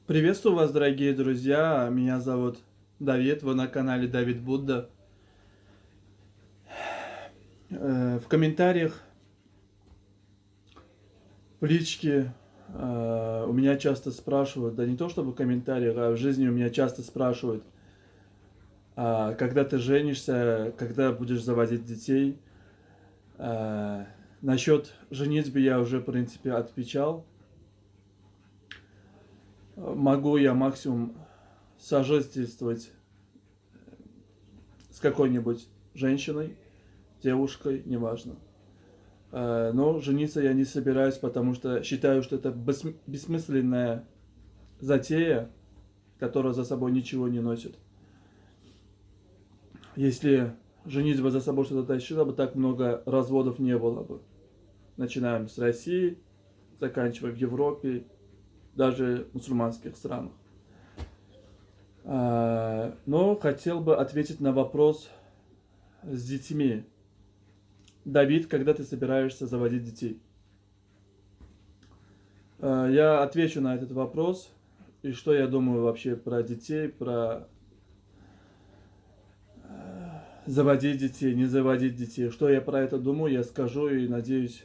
Приветствую вас, дорогие друзья. Меня зовут Давид. Вы на канале Давид Будда. В комментариях, в личке у меня часто спрашивают, да не то чтобы в комментариях, а в жизни у меня часто спрашивают, когда ты женишься, когда будешь заводить детей. Насчет женитьбы я уже, в принципе, отвечал. Могу я максимум сожительствовать с какой-нибудь женщиной, девушкой, неважно. Но жениться я не собираюсь, потому что считаю, что это бессмысленная затея, которая за собой ничего не носит. Если женитьба за собой что-то тащила бы, так много разводов не было бы. Начинаем с России, заканчивая в Европе, даже в мусульманских странах. Но хотел бы ответить на вопрос с детьми. Давид, когда ты собираешься заводить детей? Я отвечу на этот вопрос. И что я думаю вообще про детей, про заводить детей, не заводить детей. Что я про это думаю, я скажу и надеюсь...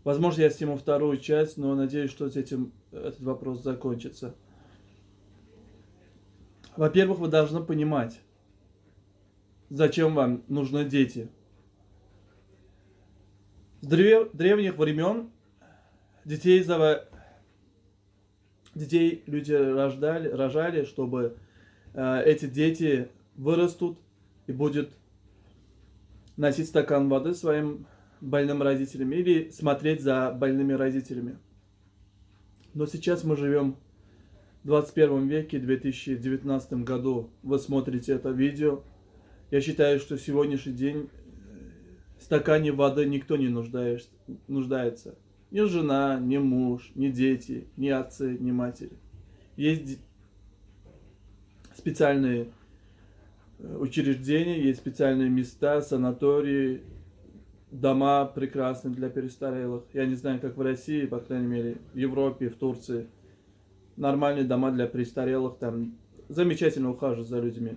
Возможно, я сниму вторую часть, но надеюсь, что с этим этот вопрос закончится. Во-первых, вы должны понимать, зачем вам нужны дети. С древних времен детей люди рожали, чтобы эти дети вырастут и будут носить стакан воды своим больным родителям или смотреть за больными родителями. Но сейчас мы живем в 21 веке, 2019 году. Вы смотрите это видео. Я считаю, что в сегодняшний день в стакане воды никто не нуждается. Ни жена, ни муж, ни дети, ни отцы, ни матери. Есть специальные учреждения, есть специальные места, санатории, дома прекрасные для престарелых. Я не знаю, как в России, по крайней мере, в Европе, в Турции. Нормальные дома для престарелых, там замечательно ухаживают за людьми.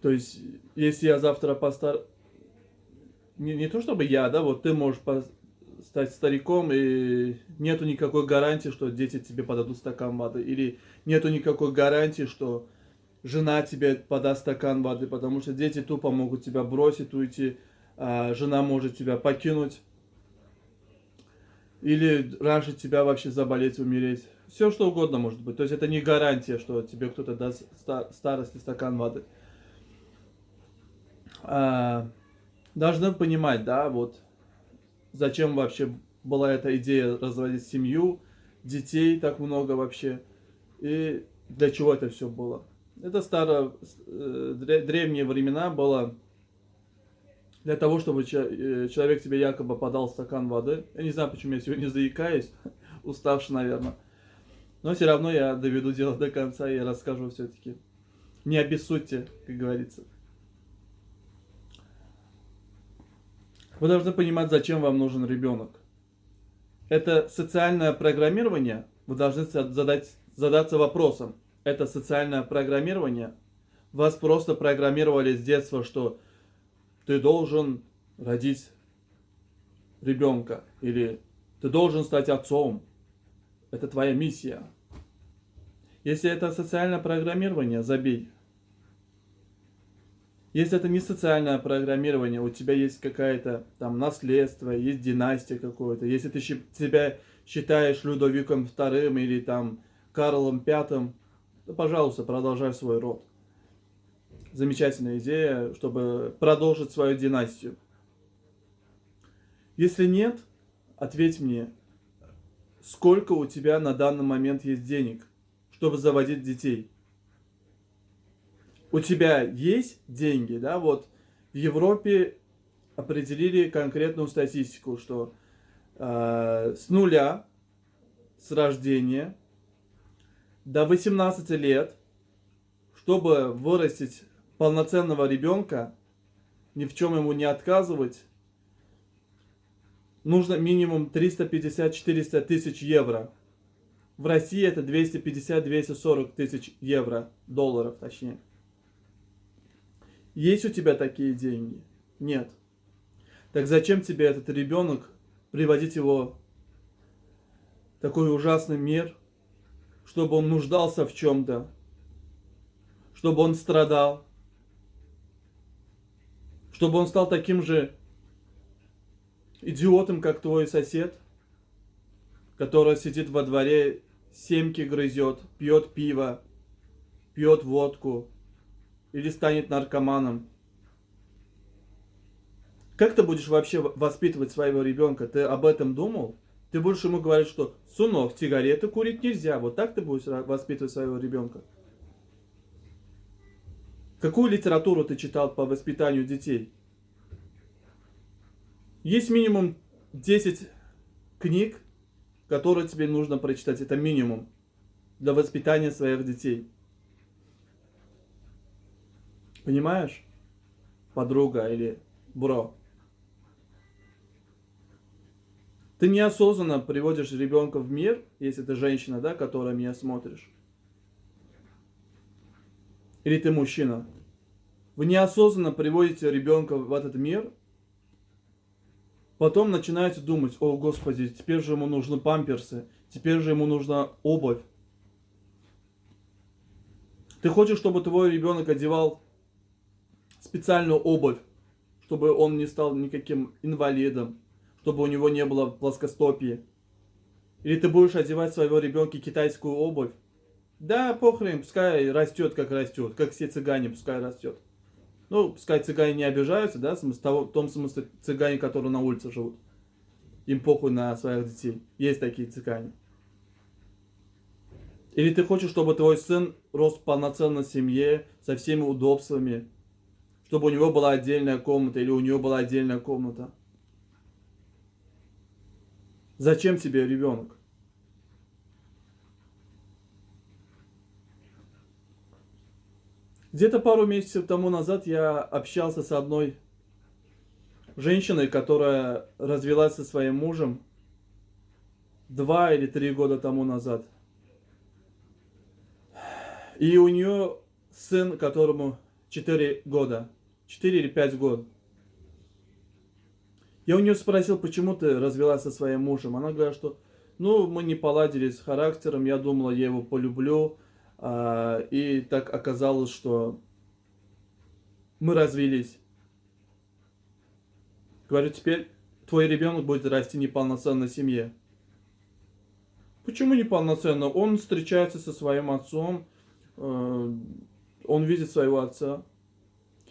То есть, если я завтра не то чтобы я, да, вот ты можешь стать стариком, и нету никакой гарантии, что дети тебе подадут стакан воды. Или нету никакой гарантии, что жена тебе подаст стакан воды, потому что дети тупо могут тебя бросить, уйти, а жена может тебя покинуть. Или раньше тебя вообще заболеть, умереть. Все что угодно может быть. То есть это не гарантия, что тебе кто-то даст старости стакан воды. Должны понимать, да, вот зачем вообще была эта идея разводить семью, детей так много вообще, и для чего это все было. Это древние времена было для того, чтобы человек тебе якобы подал стакан воды. Я не знаю, почему я сегодня заикаюсь, уставший, наверное. Но все равно я доведу дело до конца и расскажу все-таки. Не обессудьте, как говорится. Вы должны понимать, зачем вам нужен ребенок. Это социальное программирование. Вы должны задаться вопросом. Это социальное программирование. Вас просто программировали с детства, что ты должен родить ребенка. Или ты должен стать отцом. Это твоя миссия. Если это социальное программирование, забей. Если это не социальное программирование, у тебя есть какая-то там наследство, есть династия какое-то, если ты себя считаешь Людовиком II или там Карлом V, то, пожалуйста, продолжай свой род. Замечательная идея, чтобы продолжить свою династию. Если нет, ответь мне, сколько у тебя на данный момент есть денег, чтобы заводить детей? У тебя есть деньги, да, вот в Европе определили конкретную статистику, что с нуля, с рождения до 18 лет, чтобы вырастить полноценного ребенка, ни в чем ему не отказывать, нужно минимум 350-400 тысяч евро. В России это 250-240 тысяч евро, долларов точнее. Есть у тебя такие деньги? Нет. Так зачем тебе этот ребенок, приводить его в такой ужасный мир, чтобы он нуждался в чем-то, чтобы он страдал, чтобы он стал таким же идиотом, как твой сосед, который сидит во дворе, семки грызет, пьет пиво, пьет водку или станет наркоманом. Как ты будешь вообще воспитывать своего ребенка? Ты об этом думал? Ты будешь ему говорить, что сынок, сигареты курить нельзя. Вот так ты будешь воспитывать своего ребенка? Какую литературу ты читал по воспитанию детей? Есть минимум 10 книг, которые тебе нужно прочитать. Это минимум для воспитания своих детей. Понимаешь? Подруга или бро. Ты неосознанно приводишь ребенка в мир, если ты женщина, да, которая меня смотришь. Или ты мужчина. Вы неосознанно приводите ребенка в этот мир, потом начинаете думать: о господи, теперь же ему нужны памперсы, теперь же ему нужна обувь. Ты хочешь, чтобы твой ребенок одевал специальную обувь, чтобы он не стал никаким инвалидом, чтобы у него не было плоскостопия. Или ты будешь одевать своего ребенка китайскую обувь? Да, похрен, пускай растет, как все цыгане, пускай растет. Ну, пускай цыгане не обижаются, да, в том смысле цыгане, которые на улице живут. Им похуй на своих детей. Есть такие цыгане. Или ты хочешь, чтобы твой сын рос в полноценной семье, со всеми удобствами, чтобы у него была отдельная комната, или у нее была отдельная комната? Зачем тебе ребенок? Где-то пару месяцев тому назад я общался с одной женщиной, которая развелась со своим мужем 2 или 3 года тому назад. И у нее сын, которому 4 года. 4 или 5 год. Я у нее спросил, почему ты развелась со своим мужем. Она говорит, что мы не поладили с характером, я думала, я его полюблю. И так оказалось, что мы развелись. Говорю, теперь твой ребенок будет расти в неполноценной семье. Почему неполноценно? Он встречается со своим отцом, он видит своего отца.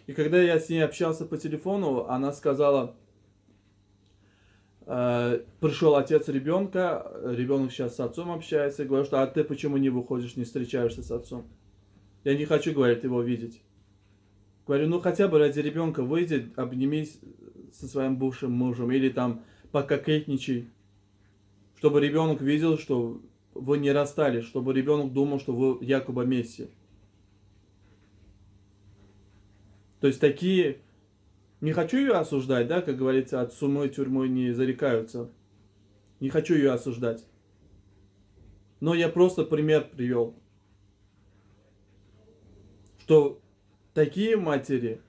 И когда я с ней общался по телефону, она сказала, пришел отец ребенка, ребенок сейчас с отцом общается, и говорю, что а ты почему не выходишь, не встречаешься с отцом? Я не хочу, говорит, его видеть. Говорю, хотя бы ради ребенка выйди, обнимись со своим бывшим мужем, или там пококетничай, чтобы ребенок видел, что вы не расстались, чтобы ребенок думал, что вы якобы вместе. То есть такие... Не хочу ее осуждать, да, как говорится, от сумы тюрьмы не зарекаются. Не хочу ее осуждать. Но я просто пример привел. Что такие матери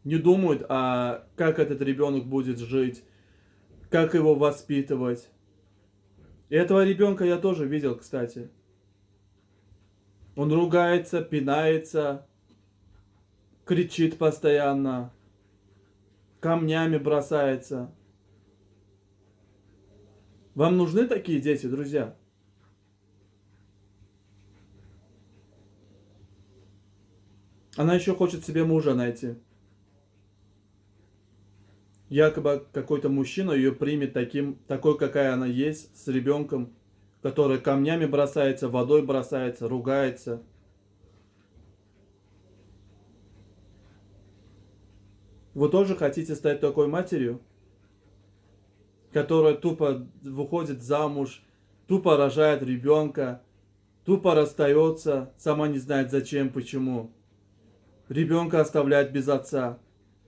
не думают, как этот ребенок будет жить, как его воспитывать. И этого ребенка я тоже видел, кстати. Он ругается, пинается, кричит постоянно, камнями бросается. Вам нужны такие дети, друзья? Она еще хочет себе мужа найти. Якобы какой-то мужчина ее примет такой, какая она есть, с ребенком, который камнями бросается, водой бросается, ругается. Вы тоже хотите стать такой матерью, которая тупо выходит замуж, тупо рожает ребенка, тупо расстается, сама не знает зачем, почему. Ребенка оставляет без отца.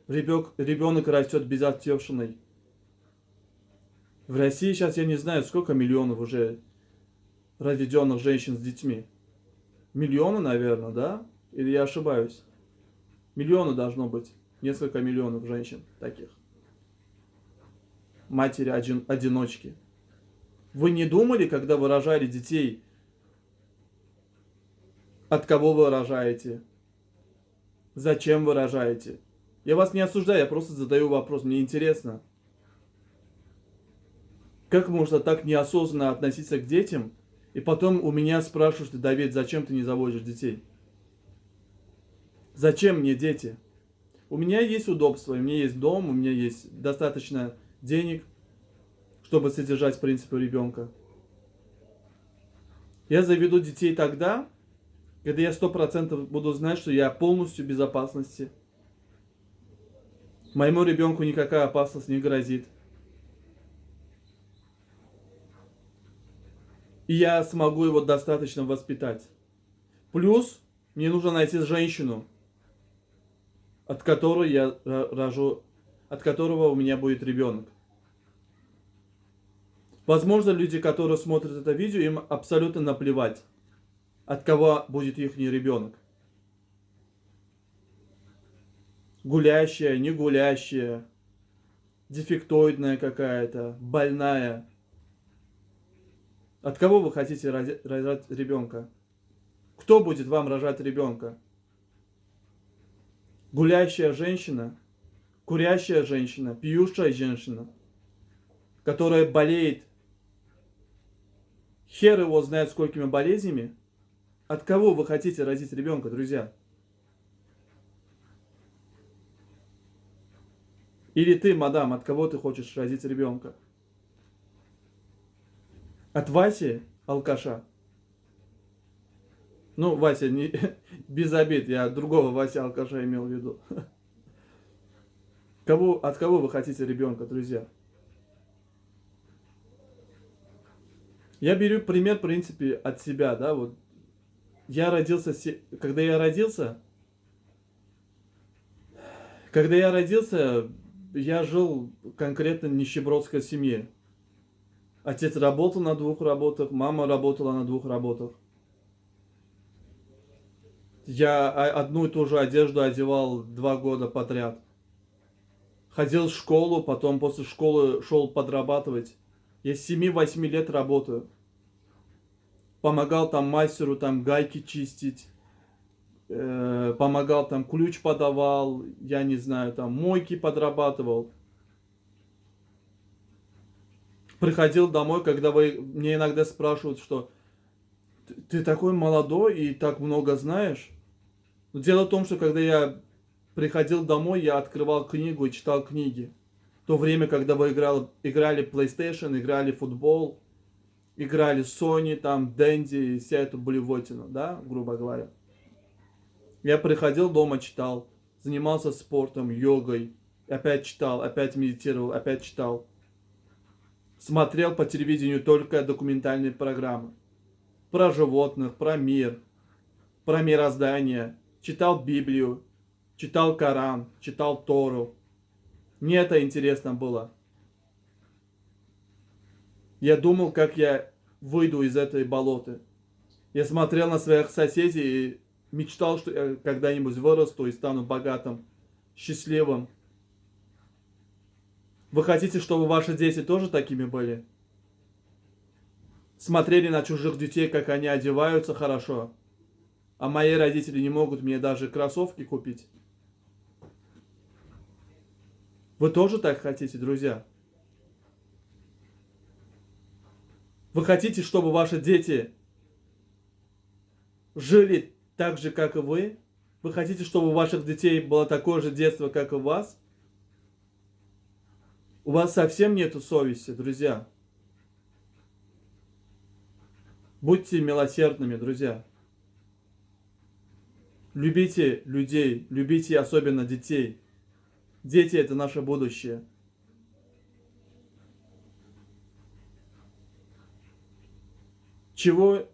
Ребенок растет безотцовщиной. В России сейчас я не знаю, сколько миллионов уже разведенных женщин с детьми? Миллионы, наверное, да? Или я ошибаюсь? Миллионы должно быть. Несколько миллионов женщин таких. Матери-одиночки. Вы не думали, когда вы рожали детей, от кого вы рожаете? Зачем вы рожаете? Я вас не осуждаю, я просто задаю вопрос. Мне интересно. Как можно так неосознанно относиться к детям, и потом у меня спрашивают: Давид, зачем ты не заводишь детей? Зачем мне дети? У меня есть удобство, у меня есть дом, у меня есть достаточно денег, чтобы содержать, в принципе, ребенка. Я заведу детей тогда, когда я 100% буду знать, что я полностью в безопасности. Моему ребенку никакая опасность не грозит. И я смогу его достаточно воспитать. Плюс мне нужно найти женщину, от которой я рожу, от которого у меня будет ребенок. Возможно, люди, которые смотрят это видео, им абсолютно наплевать, от кого будет их ребенок. Гулящая, не гулящая, дефектоидная какая-то, больная. От кого вы хотите рожать ребенка? Кто будет вам рожать ребенка? Гулящая женщина, курящая женщина, пьющая женщина, которая болеет, хер его знает сколькими болезнями. От кого вы хотите родить ребенка, друзья? Или ты, мадам, от кого ты хочешь родить ребенка? От Васи, алкаша? Ну, Вася, не, без обид, я другого Вася алкаша имел в виду. От кого вы хотите ребенка, друзья? Я беру пример, в принципе, от себя, да, вот. Когда я родился, я жил конкретно в нищебродской семье. Отец работал на 2 работах, мама работала на 2 работах. Я одну и ту же одежду одевал 2 года подряд. Ходил в школу, потом после школы шел подрабатывать. Я с 7-8 лет работаю. Помогал там мастеру там гайки чистить, помогал там ключ подавал, я не знаю, там мойки подрабатывал. Приходил домой, когда мне иногда спрашивают, что ты такой молодой и так много знаешь. Но дело в том, что когда я приходил домой, я открывал книгу и читал книги. В то время, когда вы играли PlayStation, играли в футбол, играли Sony, там, Dendy и вся эту блевотину, да, грубо говоря. Я приходил дома, читал, занимался спортом, йогой, опять читал, опять медитировал, опять читал. Смотрел по телевидению только документальные программы. Про животных, про мир, про мироздание. Читал Библию, читал Коран, читал Тору. Мне это интересно было. Я думал, как я выйду из этой болоты. Я смотрел на своих соседей и мечтал, что я когда-нибудь вырасту и стану богатым, счастливым. Вы хотите, чтобы ваши дети тоже такими были? Смотрели на чужих детей, как они одеваются хорошо, а мои родители не могут мне даже кроссовки купить? Вы тоже так хотите, друзья? Вы хотите, чтобы ваши дети жили так же, как и вы? Вы хотите, чтобы у ваших детей было такое же детство, как и у вас? У вас совсем нету совести, друзья. Будьте милосердными, друзья. Любите людей, любите особенно детей. Дети – это наше будущее. Чего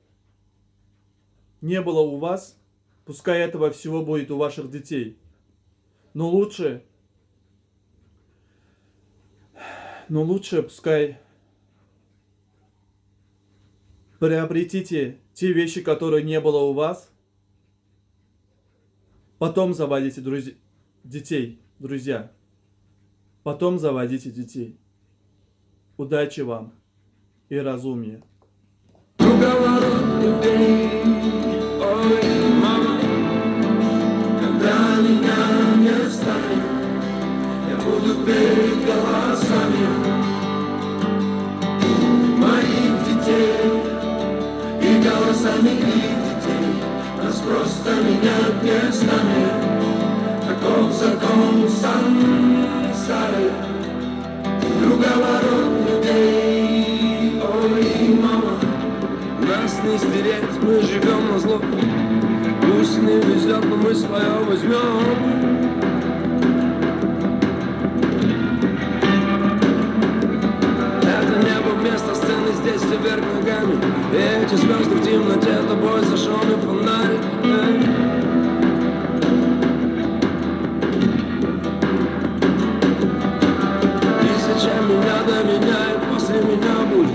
не было у вас, пускай этого всего будет у ваших детей. Но лучше пускай приобретите те вещи, которые не было у вас, потом заводите детей, друзья. Потом заводите детей. Удачи вам и разумия. Круговорот людей, ой, мама, когда меня не станет, я буду перед голосами моих детей и голосами их детей. Нас просто менять местами, таков закон сансары. Круговорот людей, ой, мама, нас не стереть, мы живем на зло. Пусть не везет, но мы свое возьмем. Это небо вместо сцены, здесь все вверх ногами. И эти звезды в темноте тобой зажженный фонарик.